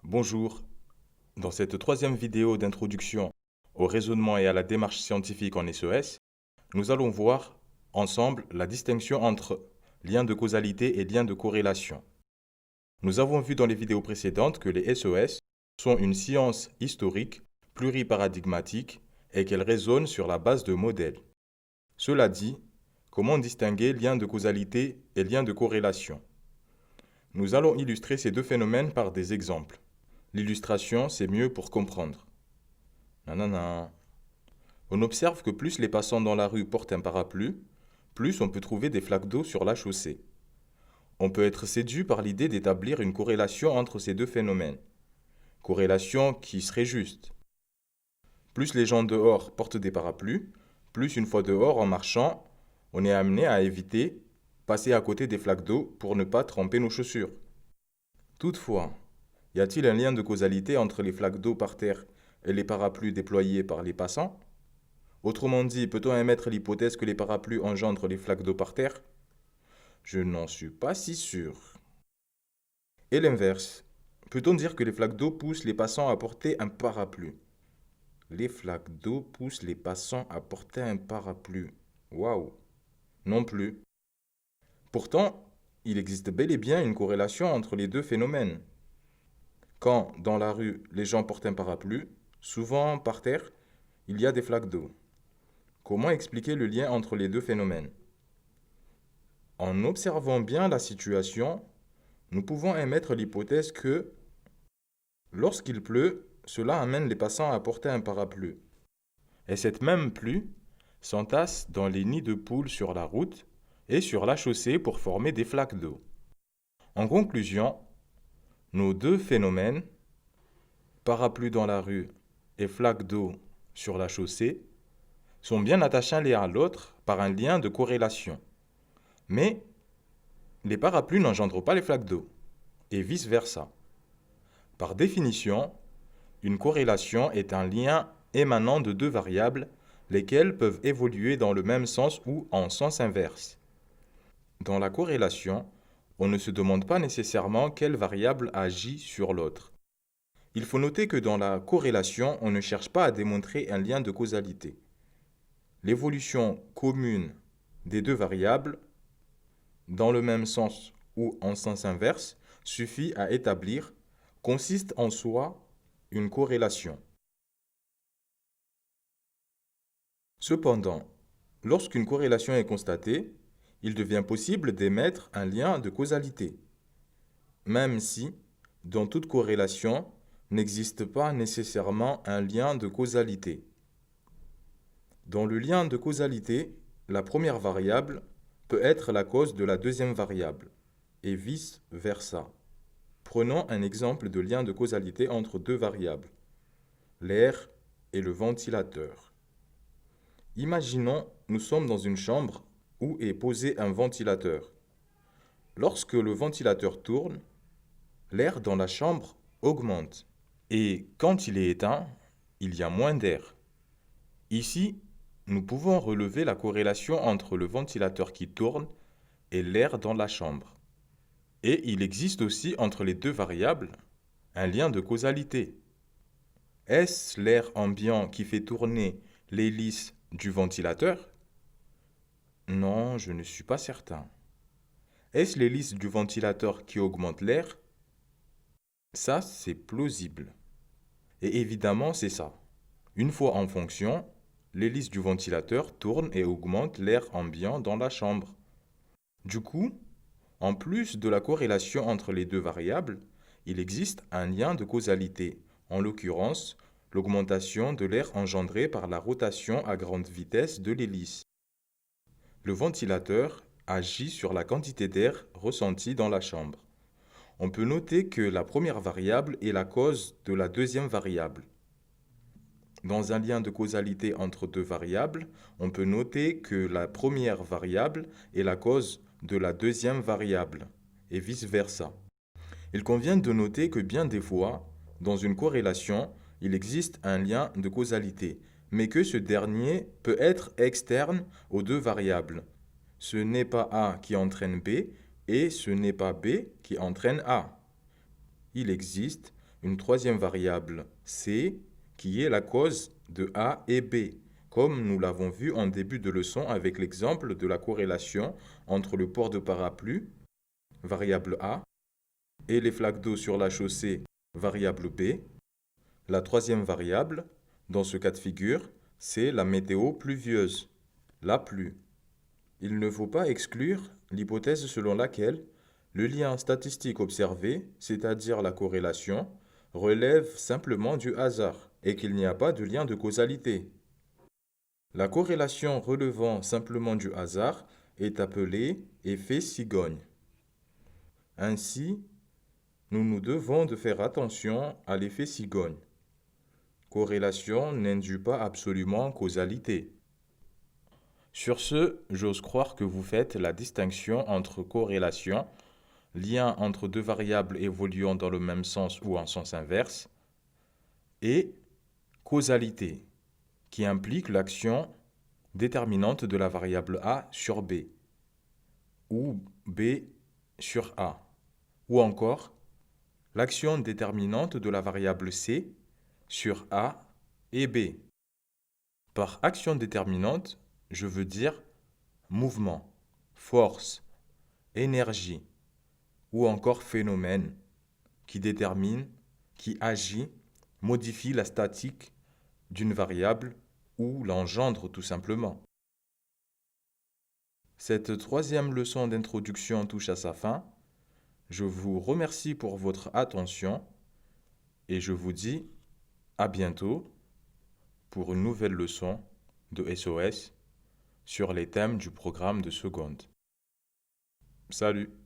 Bonjour, dans cette troisième vidéo d'introduction au raisonnement et à la démarche scientifique en SES, nous allons voir ensemble la distinction entre lien de causalité et lien de corrélation. Nous avons vu dans les vidéos précédentes que les SES sont une science historique pluriparadigmatique et qu'elles raisonnent sur la base de modèles. Cela dit, comment distinguer lien de causalité et lien de corrélation? Nous allons illustrer ces deux phénomènes par des exemples. L'illustration, c'est mieux pour comprendre. Nanana. On observe que plus les passants dans la rue portent un parapluie, plus on peut trouver des flaques d'eau sur la chaussée. On peut être séduit par l'idée d'établir une corrélation entre ces deux phénomènes. Corrélation qui serait juste. Plus les gens dehors portent des parapluies, plus une fois dehors en marchant, on est amené à éviter passer à côté des flaques d'eau pour ne pas tremper nos chaussures. Toutefois, y a-t-il un lien de causalité entre les flaques d'eau par terre et les parapluies déployés par les passants? Autrement dit, peut-on émettre l'hypothèse que les parapluies engendrent les flaques d'eau par terre? Je n'en suis pas si sûr. Et l'inverse, peut-on dire que les flaques d'eau poussent les passants à porter un parapluie? Les flaques d'eau poussent les passants à porter un parapluie. Waouh! Non plus. Pourtant, il existe bel et bien une corrélation entre les deux phénomènes. Quand, dans la rue, les gens portent un parapluie, souvent par terre, il y a des flaques d'eau. Comment expliquer le lien entre les deux phénomènes? En observant bien la situation, nous pouvons émettre l'hypothèse que, lorsqu'il pleut, cela amène les passants à porter un parapluie. Et cette même pluie s'entasse dans les nids de poules sur la route et sur la chaussée pour former des flaques d'eau. En conclusion, nos deux phénomènes, parapluie dans la rue et flaque d'eau sur la chaussée, sont bien attachés l'un à l'autre par un lien de corrélation. Mais les parapluies n'engendrent pas les flaques d'eau, et vice-versa. Par définition, une corrélation est un lien émanant de deux variables, lesquelles peuvent évoluer dans le même sens ou en sens inverse. Dans la corrélation, on ne se demande pas nécessairement quelle variable agit sur l'autre. Il faut noter que dans la corrélation, on ne cherche pas à démontrer un lien de causalité. L'évolution commune des deux variables, dans le même sens ou en sens inverse, suffit à établir, consiste en soi une corrélation. Cependant, lorsqu'une corrélation est constatée, il devient possible d'émettre un lien de causalité, même si, dans toute corrélation, n'existe pas nécessairement un lien de causalité. Dans le lien de causalité, la première variable peut être la cause de la deuxième variable, et vice-versa. Prenons un exemple de lien de causalité entre deux variables, l'air et le ventilateur. Imaginons, nous sommes dans une chambre où est posé un ventilateur. Lorsque le ventilateur tourne, l'air dans la chambre augmente. Et quand il est éteint, il y a moins d'air. Ici, nous pouvons relever la corrélation entre le ventilateur qui tourne et l'air dans la chambre. Et il existe aussi entre les deux variables un lien de causalité. Est-ce l'air ambiant qui fait tourner l'hélice du ventilateur? Non, je ne suis pas certain. Est-ce l'hélice du ventilateur qui augmente l'air? Ça, c'est plausible. Et évidemment, c'est ça. Une fois en fonction, l'hélice du ventilateur tourne et augmente l'air ambiant dans la chambre. Du coup, en plus de la corrélation entre les deux variables, il existe un lien de causalité, en l'occurrence, l'augmentation de l'air engendrée par la rotation à grande vitesse de l'hélice. Le ventilateur agit sur la quantité d'air ressentie dans la chambre. On peut noter que la première variable est la cause de la deuxième variable. Dans un lien de causalité entre deux variables, on peut noter que la première variable est la cause de la deuxième variable, et vice-versa. Il convient de noter que bien des fois, dans une corrélation, il existe un lien de causalité, mais que ce dernier peut être externe aux deux variables. Ce n'est pas A qui entraîne B, et ce n'est pas B qui entraîne A. Il existe une troisième variable C qui est la cause de A et B, comme nous l'avons vu en début de leçon avec l'exemple de la corrélation entre le port de parapluie, variable A, et les flaques d'eau sur la chaussée, variable B. La troisième variable, dans ce cas de figure, c'est la météo pluvieuse, la pluie. Il ne faut pas exclure l'hypothèse selon laquelle le lien statistique observé, c'est-à-dire la corrélation, relève simplement du hasard et qu'il n'y a pas de lien de causalité. La corrélation relevant simplement du hasard est appelée effet cigogne. Ainsi, nous nous devons de faire attention à l'effet cigogne. Corrélation n'induit pas absolument causalité. Sur ce, j'ose croire que vous faites la distinction entre corrélation, lien entre deux variables évoluant dans le même sens ou en sens inverse, et causalité, qui implique l'action déterminante de la variable A sur B, ou B sur A, ou encore l'action déterminante de la variable C sur A et B. Par action déterminante, je veux dire mouvement, force, énergie ou encore phénomène qui détermine, qui agit, modifie la statique d'une variable ou l'engendre tout simplement. Cette troisième leçon d'introduction touche à sa fin. Je vous remercie pour votre attention et je vous dis à bientôt pour une nouvelle leçon de SOS sur les thèmes du programme de seconde. Salut!